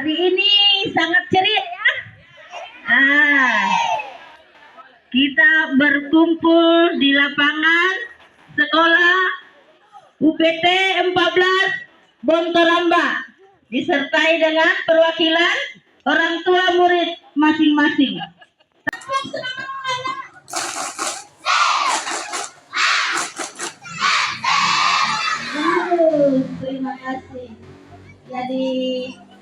Hari ini sangat ceria ya. Kita berkumpul di lapangan sekolah UPT 14 Bontoramba disertai dengan perwakilan orang tua murid masing-masing. Terima kasih. Jadi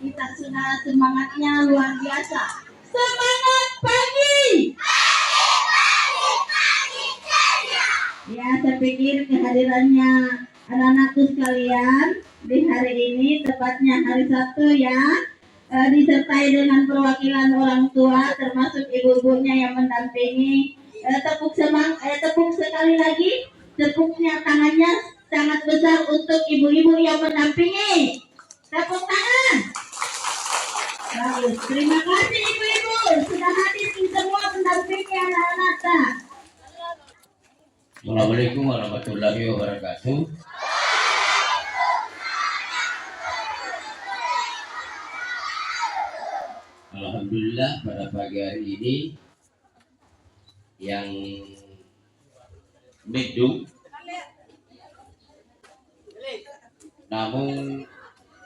kita sudah semangatnya luar biasa. Semangat pagi. Ya, saya pikir kehadirannya anak-anakku sekalian di hari ini, tepatnya hari Sabtu ya, disertai dengan perwakilan orang tua termasuk ibu-ibunya yang mendampingi. Tepuk sekali lagi, tepuknya tangannya sangat besar untuk ibu-ibu yang mendampingi. Tepuk tangan. Bagus. Terima kasih ibu-ibu sudah hadir semua mendampingi anak-anak. Assalamualaikum warahmatullahi wabarakatuh. Alhamdulillah pada pagi hari ini yang mendung, namun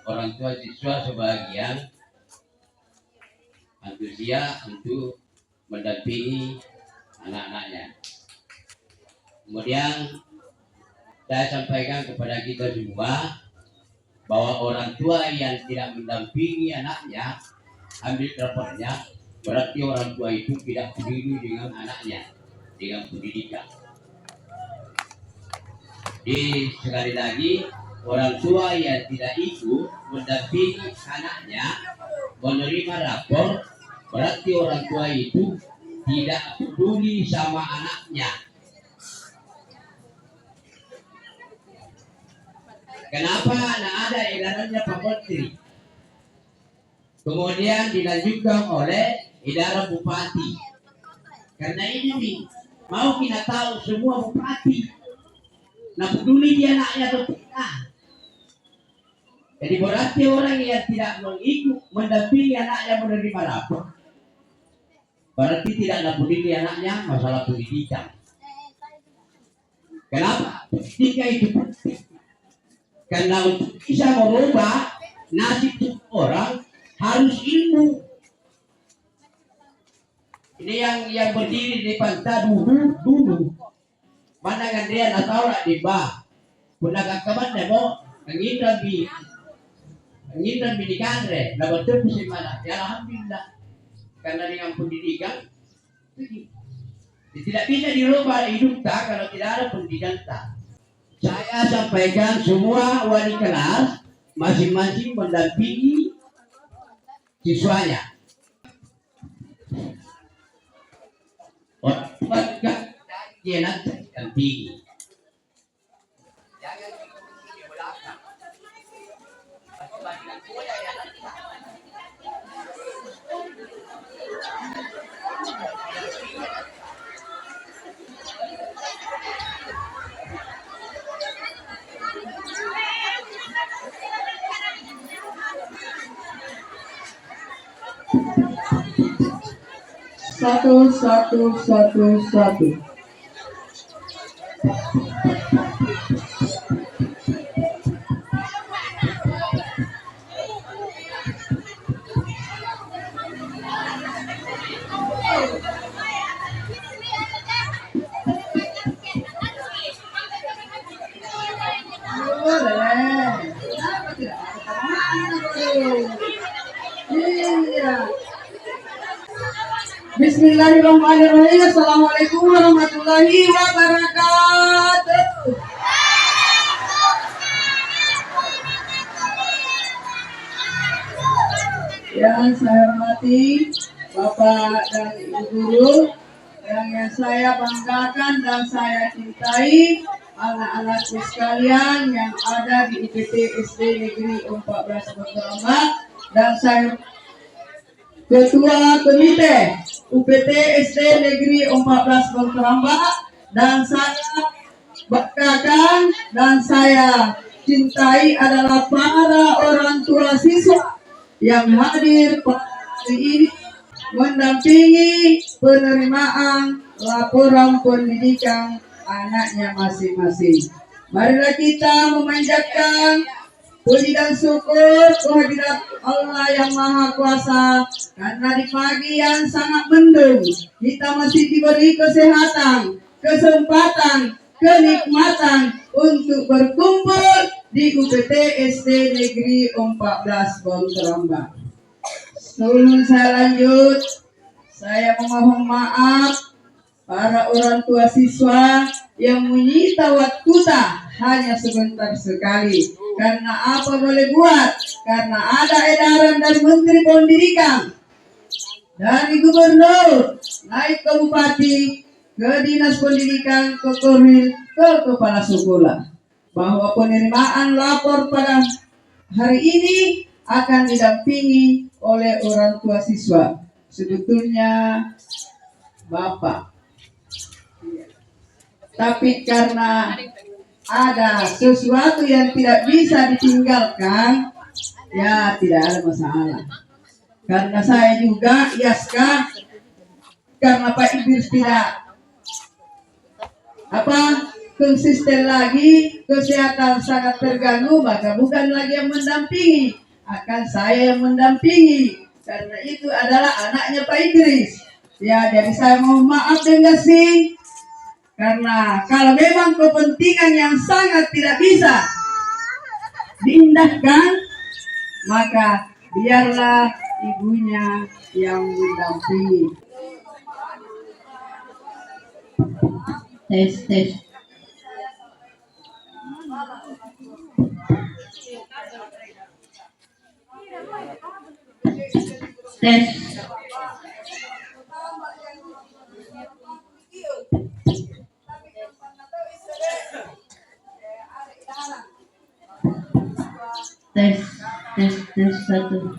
orang tua siswa sebagian antusias untuk mendampingi anak-anaknya. Kemudian saya sampaikan kepada kita semua bahwa orang tua yang tidak mendampingi anaknya ambil raportnya, berarti orang tua itu tidak peduli dengan anaknya, dengan pendidikan. Jadi sekali lagi, orang tua yang tidak ikut mendampingi anaknya menerima rapor, berarti orang tua itu tidak peduli sama anaknya. Kenapa tidak ada edarannya Pak Menteri? Kemudian dilanjutkan oleh edaran bupati. Karena ini mau kita tahu semua bupati, nah peduli dia anaknya atau tidak. Jadi berarti orang yang tidak mengikut mendampingi anaknya menerima rapor, berarti tidak peduli anaknya masalah pendidikan. Kenapa? Pendidikan itu penting. Karena untuk bisa merubah nasib orang harus ilmu. Ini yang berdiri di pantai dulu. Mana kan dia nak tahu nak di bah. Punakan kaman demo ngidam di kanre. Nah betul sih mana? Ya alhamdulillah. Karena dengan pendidikan tidak bisa dirubah hidup tak kalau tidak ada pendidikan tak. Saya sampaikan semua wali kelas masing-masing mendampingi siswanya. Orang dia nanti dampingi. Jangan di belakang. Satu. Bismillahirrahmanirrahim. Assalamualaikum warahmatullahi wabarakatuh. Yang saya hormati Bapak dan Ibu Guru, yang saya banggakan dan saya cintai, anak-anakku sekalian yang ada di IPT SD Negeri 14 Bontoramba, dan saya Ketua Komite UPT SD Negeri 14 Bontoramba, dan saya banggakan dan saya cintai adalah para orang tua siswa yang hadir pada hari ini mendampingi penerimaan laporan pendidikan anaknya masing-masing. Marilah kita memanjatkan puji dan syukur kehadirat Allah yang Maha Kuasa, karena di pagi yang sangat mendung kita masih diberi kesehatan, kesempatan, kenikmatan untuk berkumpul di UPT SD Negeri 14 Bonterambak. Sebelum saya lanjut, saya memohon maaf para orang tua siswa yang menyita waktu hanya sebentar sekali. Karena apa boleh buat? Karena ada edaran dari Menteri Pendidikan, dari Gubernur, naik ke Bupati, ke Dinas Pendidikan, ke Korwil, ke Kepala Sekolah, bahwa penerimaan lapor pada hari ini akan didampingi oleh orang tua siswa. Sebetulnya Bapak, tapi karena ada sesuatu yang tidak bisa ditinggalkan, ya tidak ada masalah. Karena saya juga IASKA, karena Pak Idris tidak konsisten lagi, kesehatan sangat terganggu, maka bukan lagi yang mendampingi, akan saya yang mendampingi. Karena itu adalah anaknya Pak Idris. Ya, jadi saya mohon maaf dengan sih. Karena kalau memang kepentingan yang sangat tidak bisa diindahkan, maka biarlah ibunya yang mendampingi. Tes. Tes satu.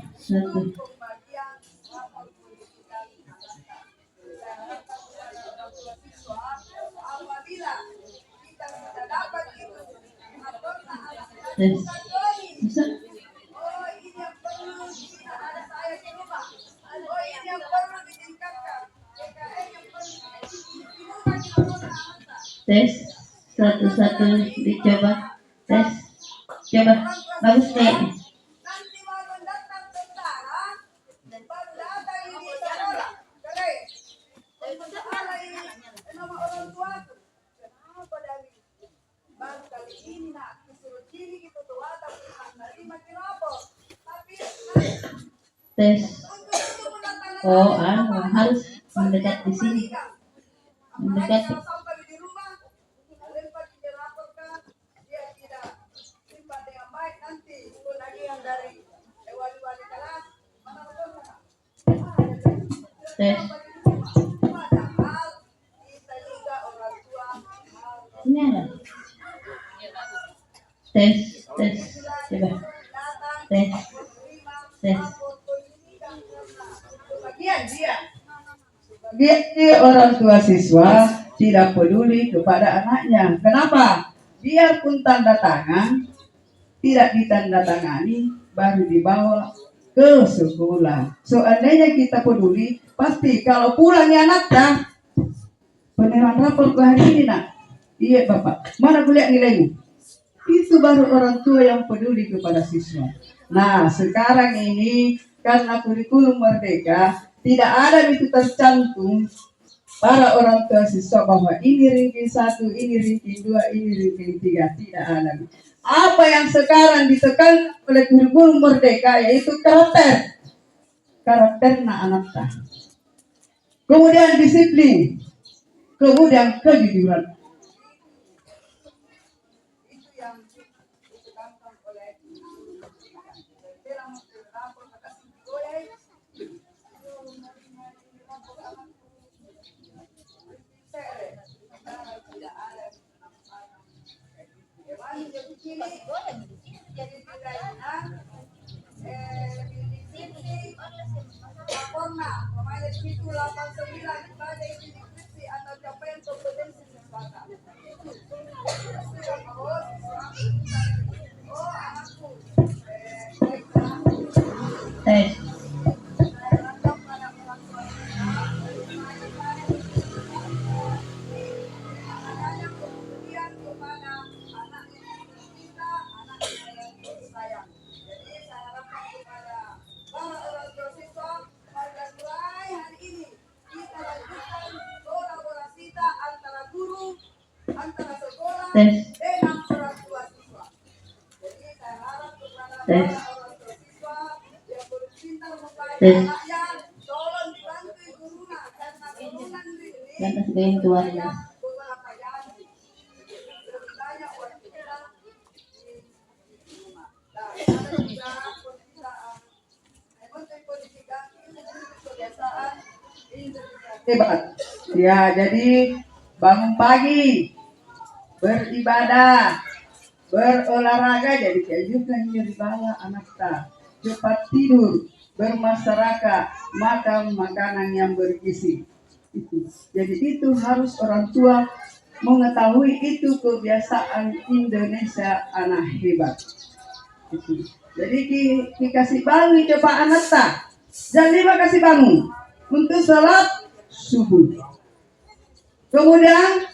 Tes. Bisa? Tes satu dicoba. Tes. Coba. Bagus kayaknya. Tes. Oh, harus mendekat di sini. Mendekat. Tes. Ini ada. Tes. Coba. Tes. Dia orang tua siswa tidak peduli kepada anaknya. Kenapa? Biarpun tanda tangan tidak ditandatangani, baru dibawa ke sekolah. Seandainya kita peduli, pasti kalau pulangnya anaknya penerimaan rapor ke hari ini nak. Iya Bapak, mana kuliah nilaimu? Itu baru orang tua yang peduli kepada siswa. Nah sekarang ini karena kurikulum merdeka tidak ada itu tercantum para orang tua siswa bahwa ini ranking 1, ini ranking 2, ini ranking 3, tidak ada. Apa yang sekarang ditekan oleh kurikulum merdeka yaitu karakternya anak-anak. Kemudian disiplin, kemudian kejujuran. Tes. antara sekolah tes dengan orang tua siswa. Jadi saya harap kepada tes para orang tua siswa yang berpintar membaik tes anaknya, tolong dibantu gurunya karena turunan ini yang kasih kain tuanya. beberapa yang lebih banyak waktu kita di rumah. Nah, ada juga pembinaan, kondisi kaki, kebiasaan hebat. Ya, jadi bangun pagi, beribadah, berolahraga, jadi dianjurkan dibawa anak kita cepat tidur, bermasyarakat, makan makanan yang bergizi. Jadi itu harus orang tua mengetahui itu kebiasaan Indonesia anak hebat. Jadi dikasih bangun coba anak tak. Jam 5 kasih bangun untuk sholat subuh. Kemudian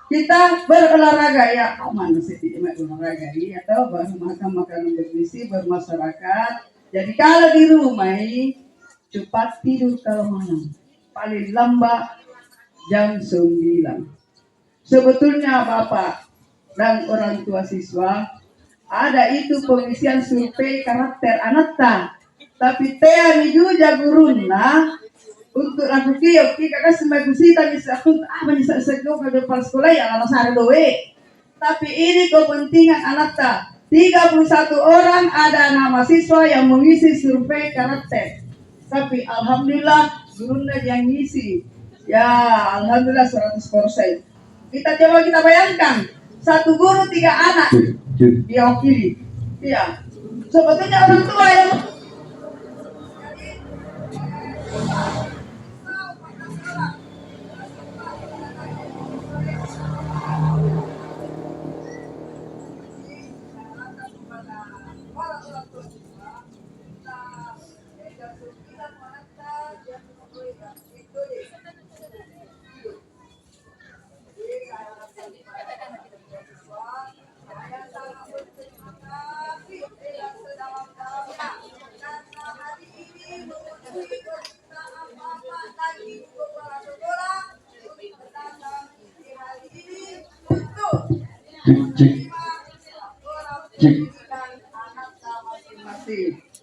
kita berolahraga ya aman sedikit olahraga ya atau makan makanan bergizi bermasyarakat. Jadi kalau di rumah cepat tidur kalau malam paling lambat jam 9. Sebetulnya Bapak dan orang tua siswa ada itu pengisian survei karakter anak ta. Tapi teh juga guruna untuk aku kio kita kan semua kusita bisa bisa segera ke depan sekolah ya anak saya doe. Tapi ini kepentingan anak ta. 31 orang ada nama siswa yang mengisi survei karakter. Tapi alhamdulillah guruna yang ngisi. Ya alhamdulillah 100%. Kita coba kita bayangkan satu guru 3 anak dia wakili. Iya. Sebetulnya orang tua yang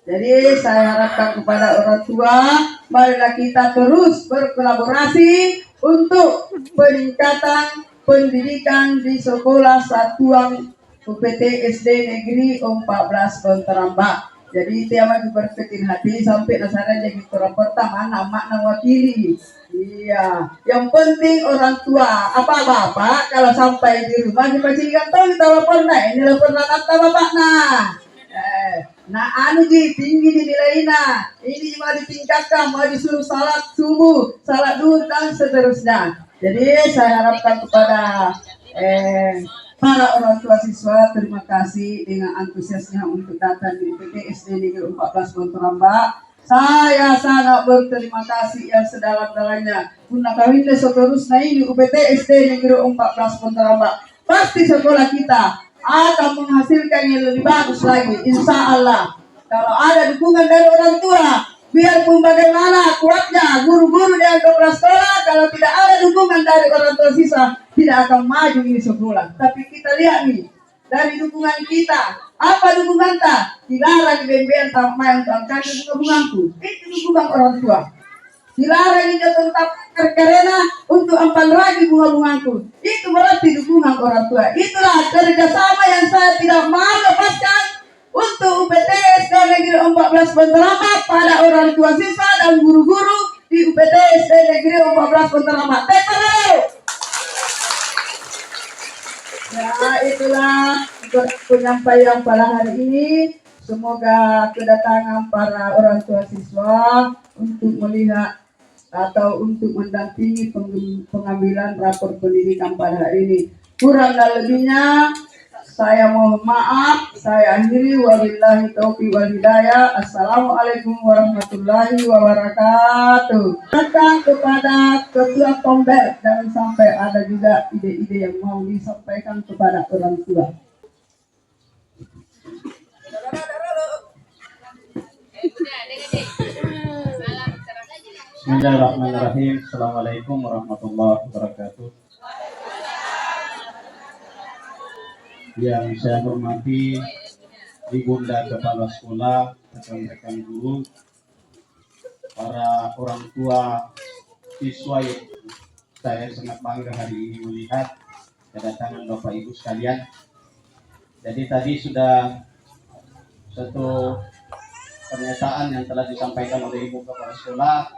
Jadi saya harapkan kepada orang tua, marilah kita terus berkolaborasi untuk peningkatan pendidikan di sekolah satuan UPT SD Negeri 14 Bontarambak. Jadi tiap berkecil hati sampai nasaran jadi orang pertama nama wakili. Iya, yang penting orang tua, apa bapak kalau sampai di rumah dipastikan tahu kita lapor nah ini lapor anak bapak nah. Nah anu ji tinggi dinilainya, ini mau ditingkatkan, mau disuruh salat subuh, salat duhur dan seterusnya. Jadi saya harapkan kepada para orang tua siswa terima kasih dengan antusiasnya untuk datang di UPT SD Negeri 14 Bontarambak. Saya sangat berterima kasih yang sedalam-dalamnya. Guna kawinnya seterusnya ini UPT SD Negeri 14 Bontarambak. Pasti sekolah kita akan menghasilkan yang lebih bagus lagi, insya Allah. Kalau ada dukungan dari orang tua, biarpun bagaimana kuatnya guru-guru yang ke sekolah, kalau tidak ada dukungan dari orang tua siswa, tidak akan maju di sekolah. Tapi kita lihat nih, dari dukungan kita, apa dukungan kita? Dilarang bembean sama yang tuangkan itu dukunganku, itu dukungan orang tua. Dilarang ini tetap karena untuk ampan lagi bunga-bungaku. Itu berarti dukungan orang tua. Itulah kerjasama yang saya tidak mau lepaskan untuk UPT SD Negeri 14 Bontarambak pada orang tua siswa dan guru-guru di UPT SD Negeri 14 Bontarambak. Ya itulah penyampaian pada hari ini. Semoga kedatangan para orang tua siswa untuk melihat atau untuk mendampingi pengambilan rapor pendidikan pada hari ini. Kurang dan lebihnya saya mohon maaf. Saya akhiri, wabillahi taufiq wal hidayah. Assalamualaikum warahmatullahi wabarakatuh. Datang kepada Ketua Tombel, jangan sampai ada juga ide-ide yang mau disampaikan kepada orang tua. Bismillahirrahmanirrahim. Assalamualaikum warahmatullahi wabarakatuh. yang saya hormati Ibunda Kepala Sekolah, rekan-rekan guru, para orang tua siswa yang saya sangat bangga hari ini melihat kedatangan Bapak Ibu sekalian. Jadi tadi sudah satu pernyataan yang telah disampaikan oleh Ibu Kepala Sekolah,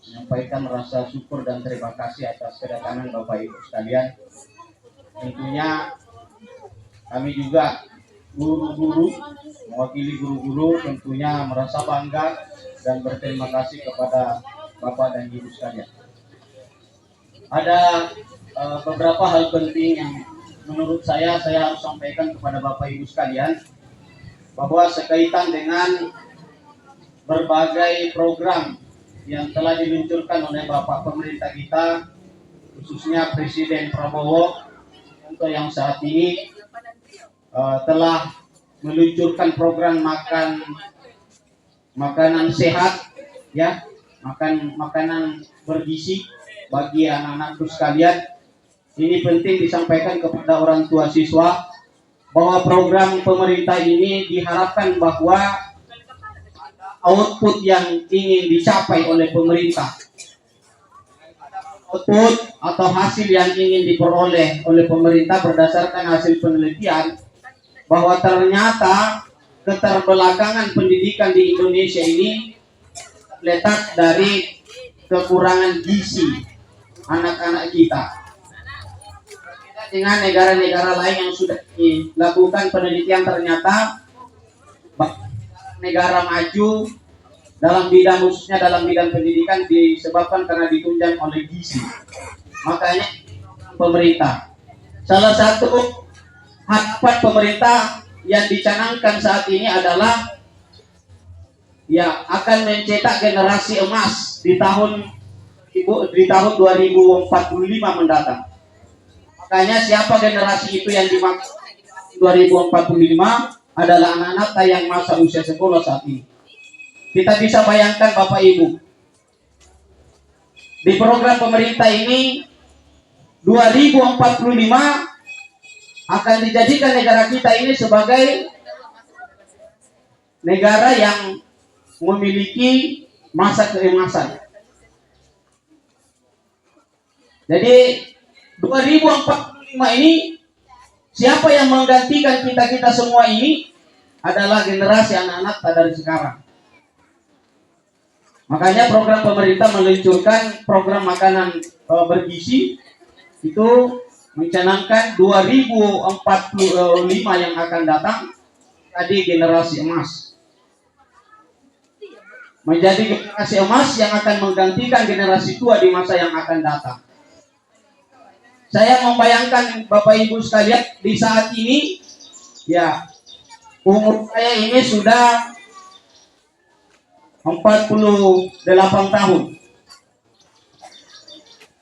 menyampaikan rasa syukur dan terima kasih atas kedatangan Bapak Ibu sekalian. Tentunya kami juga guru-guru, mewakili guru-guru, tentunya merasa bangga dan berterima kasih kepada Bapak dan Ibu sekalian. Ada beberapa hal penting yang menurut saya harus sampaikan kepada Bapak Ibu sekalian, bahwa sekaitan dengan berbagai program yang telah diluncurkan oleh Bapak pemerintah kita, khususnya Presiden Prabowo, untuk yang saat ini telah meluncurkan program makanan sehat, ya, makanan bergizi bagi anak-anakku sekalian. Ini penting disampaikan kepada orang tua siswa bahwa program pemerintah ini diharapkan bahwa output yang ingin dicapai oleh pemerintah, output atau hasil yang ingin diperoleh oleh pemerintah berdasarkan hasil penelitian, bahwa ternyata keterbelakangan pendidikan di Indonesia ini letak dari kekurangan gizi anak-anak kita. Dengan negara-negara lain yang sudah dilakukan penelitian, ternyata negara maju dalam bidang, khususnya dalam bidang pendidikan, disebabkan karena ditunjang oleh gizi. Makanya pemerintah, salah satu harapan pemerintah yang dicanangkan saat ini adalah akan mencetak generasi emas di tahun 2045 mendatang. Makanya siapa generasi itu yang dimaksud 2045 adalah anak-anak yang masa usia sekolah saat ini. Kita bisa bayangkan Bapak Ibu, di program pemerintah ini 2045 akan dijadikan negara kita ini sebagai negara yang memiliki masa keemasan. Jadi 2045 ini siapa yang menggantikan kita semua ini adalah generasi anak-anak dari sekarang. Makanya program pemerintah meluncurkan program makanan bergizi itu mencanangkan 2045 yang akan datang jadi generasi emas. Menjadi generasi emas yang akan menggantikan generasi tua di masa yang akan datang. Saya membayangkan Bapak Ibu sekalian, di saat ini umur saya ini sudah 48 tahun.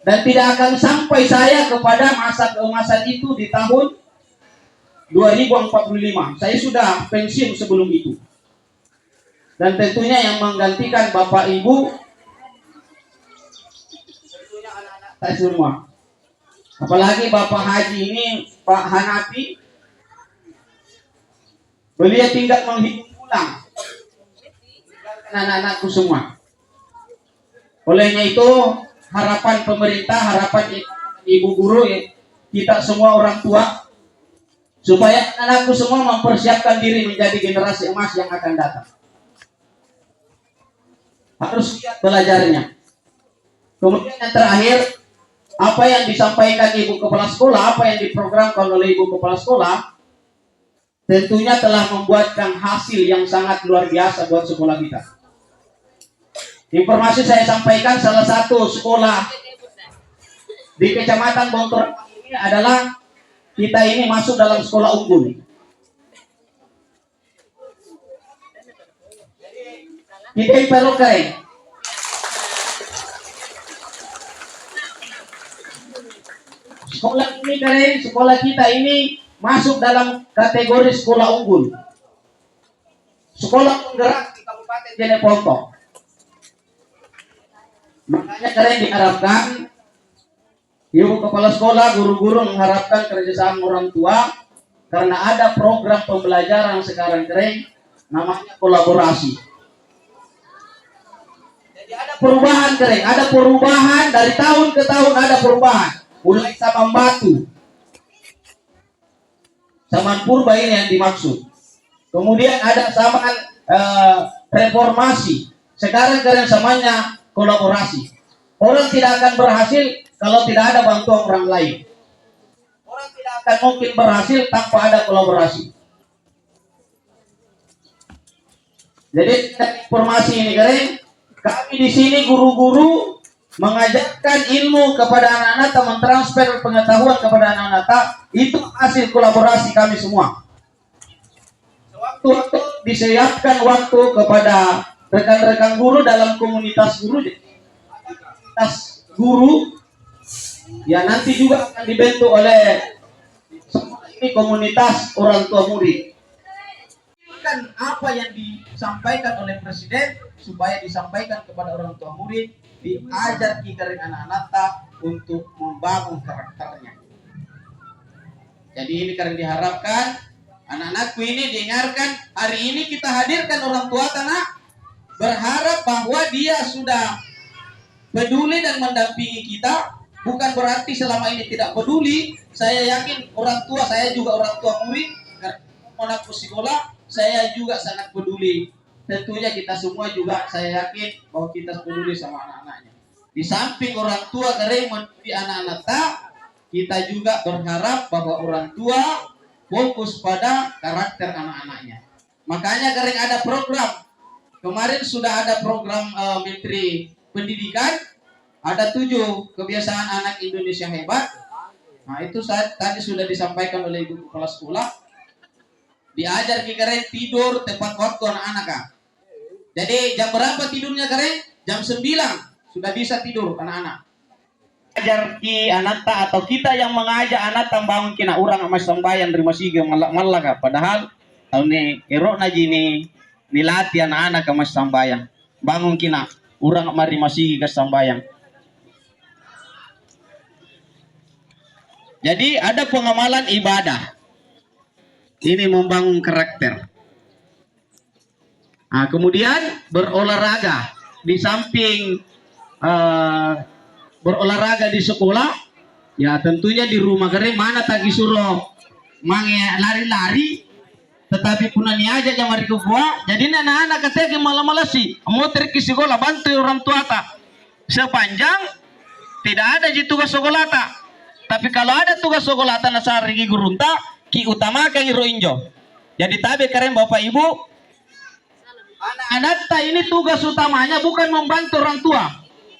Dan tidak akan sampai saya kepada masa keemasan itu di tahun 2045. Saya sudah pensiun sebelum itu. Dan tentunya yang menggantikan Bapak Ibu, tentunya anak-anak saya semua. Apalagi Bapak Haji ini, Pak Hanafi, beliau tinggal menghitung ulang anak-anakku semua. Olehnya itu, harapan pemerintah, harapan ibu guru, kita semua orang tua, supaya anakku semua mempersiapkan diri menjadi generasi emas yang akan datang. Harus giat belajarnya. Kemudian yang terakhir, apa yang disampaikan Ibu Kepala Sekolah, apa yang diprogramkan oleh Ibu Kepala Sekolah, tentunya telah membuatkan hasil yang sangat luar biasa buat sekolah kita. Informasi saya sampaikan, salah satu sekolah di Kecamatan Bontor ini adalah kita ini masuk dalam sekolah unggul. Kita perlu keren. Sekolah ini keren, sekolah kita ini masuk dalam kategori sekolah unggul. Sekolah penggerak di Kabupaten Jeneponto. Makanya kalian diharapkan, Ibu Kepala Sekolah, guru-guru mengharapkan kerjasama orang tua, karena ada program pembelajaran sekarang keren namanya kolaborasi. Jadi ada perubahan keren, ada perubahan dari tahun ke tahun, ada perubahan. Mulai Saman Batu, Saman Purba ini yang dimaksud. Kemudian ada Saman reformasi. Sekarang kalian samanya kolaborasi. Orang tidak akan berhasil kalau tidak ada bantuan orang lain. Orang tidak akan mungkin berhasil tanpa ada kolaborasi. Jadi informasi ini kalian, kami di sini guru-guru mengajarkan ilmu kepada anak-anak, mentransfer pengetahuan kepada anak-anak, itu hasil kolaborasi kami semua. Waktu disiapkan waktu kepada rekan-rekan guru dalam komunitas guru ya nanti juga akan dibentuk oleh ini komunitas orang tua murid. Kan apa yang disampaikan oleh presiden supaya disampaikan kepada orang tua murid, diajar kita anak-anak untuk membangun karakternya. Jadi ini karena diharapkan anak-anakku ini dengarkan, hari ini kita hadirkan orang tua tanah, berharap bahwa dia sudah peduli dan mendampingi kita. Bukan berarti selama ini tidak peduli. Saya yakin orang tua, saya juga orang tua murid, karena anak sekolah, saya juga sangat peduli. Tentunya kita semua juga, saya yakin bahwa kita peduli sama anak-anaknya. Di samping orang tua kering mendidik anak-anak kita juga berharap bahwa orang tua fokus pada karakter anak-anaknya. Makanya kering ada program. Kemarin sudah ada program Menteri Pendidikan, ada 7 kebiasaan anak Indonesia hebat. Nah itu tadi sudah disampaikan oleh Ibu Kepala Sekolah. Diajar keren tidur tepat waktu anak-anak. Jadi jam berapa tidurnya keren? Jam 9 sudah bisa tidur anak-anak. Ajar ki anak atau kita yang mengajak anak bangun kina orang mas sambayan terima sige malak padahal tahun ni erok na jini nilatih anak-anak mas sambayan bangun kina orang mari masigi ke sambayan. Jadi ada pengamalan ibadah. Ini membangun karakter. Nah, kemudian berolahraga di samping berolahraga di sekolah, ya tentunya di rumah kering mana tadi suruh mange lari-lari, tetapi pun ni aja yang mari kubuat. Jadi anak-anak katanya malam-malam sih, mau terki sekolah bantu orang tua tak. Sepanjang tidak ada di tugas sekolah tak. Tapi kalau ada tugas sekolah tak nasari guru tak, ki utamakan iro injo. Jadi tabe keren Bapak Ibu, anak-anak tak ini tugas utamanya bukan membantu orang tua.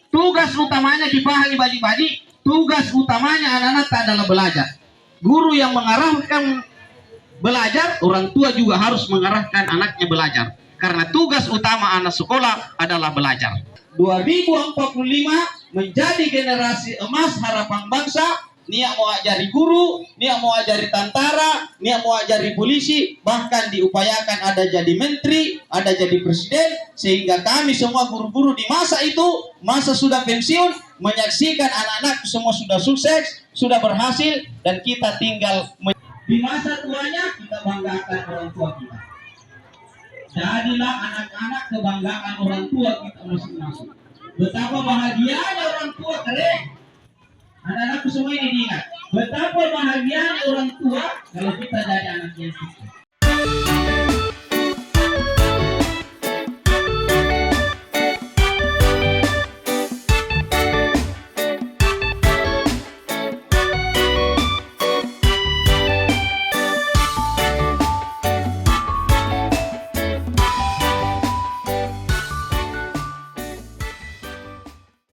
Tugas utamanya dipahami baji-baji, tugas utamanya anak-anak adalah belajar. Guru yang mengarahkan belajar, orang tua juga harus mengarahkan anaknya belajar. Karena tugas utama anak sekolah adalah belajar. 2045 menjadi generasi emas harapan bangsa. Nia mau ajari guru, nia mau ajari tentara, nia mau ajari polisi, bahkan diupayakan ada jadi menteri, ada jadi presiden, sehingga kami semua guru-guru di masa itu, masa sudah pensiun, menyaksikan anak-anak semua sudah sukses, sudah berhasil, dan kita tinggal di masa tuanya kita banggakan orang tua kita. Jadilah anak-anak kebanggaan orang tua kita masing-masing. Betapa bahagianya orang tua keren. Anak-anakku semua ini diingat. Betapa bahagianya orang tua kalau kita jadi anak yang sukses.